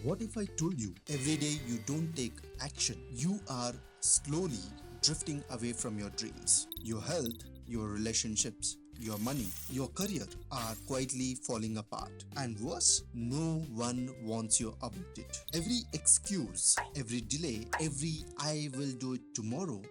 What if I told you every day you don't take action, you are slowly drifting away from your dreams? Your health, your relationships, your money, your career are quietly falling apart. And worse, no one wants you about it. Every excuse, every delay, every I will do it tomorrow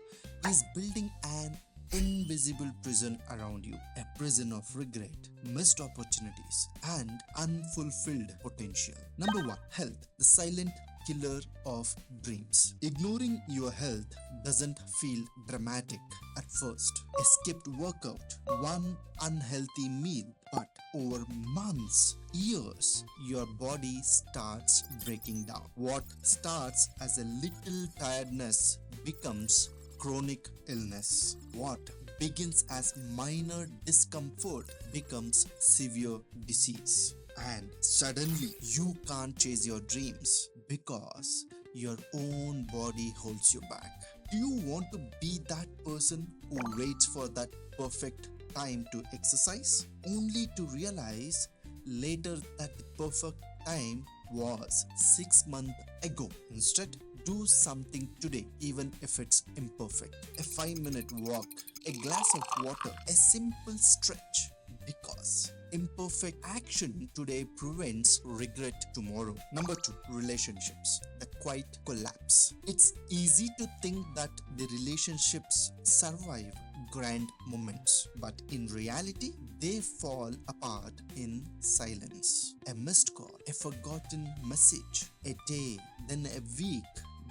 is building an invisible prison around you, a prison of regret, missed opportunities, and unfulfilled potential. Number one, health, the silent killer of dreams. Ignoring your health doesn't feel dramatic at first. A skipped workout, one unhealthy meal, but over months, years, your body starts breaking down. What starts as a little tiredness becomes chronic illness. What begins as minor discomfort becomes severe disease. And suddenly you can't chase your dreams because your own body holds you back. Do you want to be that person who waits for that perfect time to exercise only to realize later that the perfect time was 6 months ago? Instead, do something today, even if it's imperfect. A 5-minute walk, a glass of water, a simple stretch. Because imperfect action today prevents regret tomorrow. Number two, relationships. The quiet collapse. It's easy to think that the relationships survive grand moments, but in reality, they fall apart in silence. A missed call, a forgotten message, a day, then a week,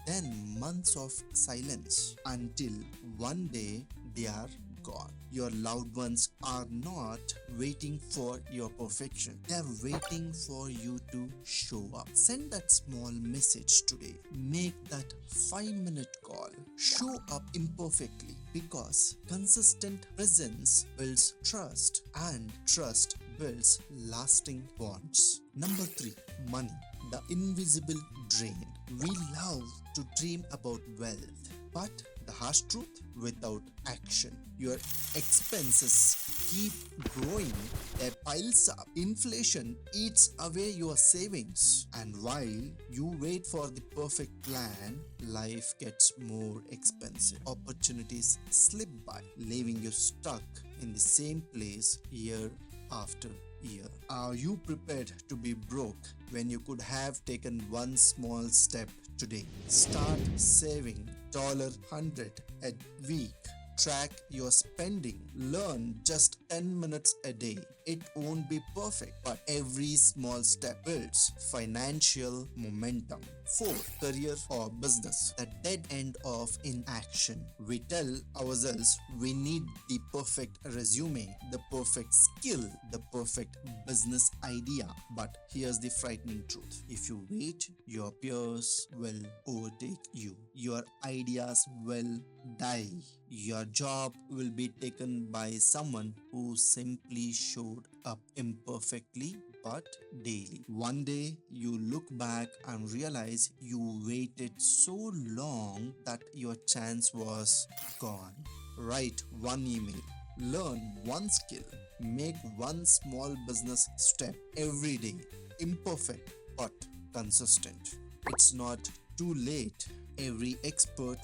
then months of silence until one day they are gone. Your loved ones are not waiting for your perfection. They are waiting for you to show up. Send that small message today. Make that 5-minute call. Show up imperfectly because consistent presence builds trust and trust builds lasting bonds. Number three, money, the invisible drain. We love to dream about wealth, but the harsh truth, without action, your expenses keep growing, they piles up. Inflation eats away your savings, and while you wait for the perfect plan, life gets more expensive. Opportunities slip by, leaving you stuck in the same place year after year. Are you prepared to be broke when you could have taken one small step today? Start saving $100 a week. Track your spending. Learn just 10 minutes a day. It won't be perfect, but every small step builds financial momentum. 4. Career or business. The dead end of inaction. We tell ourselves we need the perfect resume, the perfect skill, the perfect business idea. But here's the frightening truth. If you wait, your peers will overtake you. Your ideas will die. Your job will be taken by someone who simply showed up imperfectly but daily. One day you look back and realize you waited so long that your chance was gone. Write one email, learn one skill, make one small business step every day. Imperfect but consistent. It's not too late. Every expert,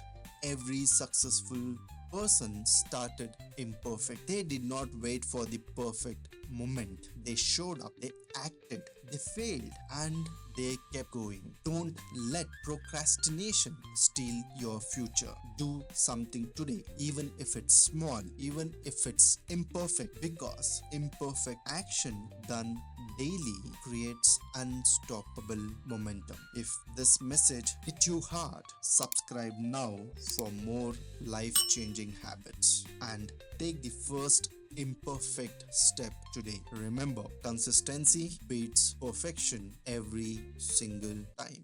every successful person started imperfect. They did not wait for the perfect moment. They showed up, they acted, they failed, and they kept going. Don't let procrastination steal your future. Do something today, even if it's small, even if it's imperfect, because imperfect action done daily creates unstoppable momentum. If this message hit you hard, subscribe now for more life-changing habits and take the first imperfect step today. Remember, consistency beats perfection every single time.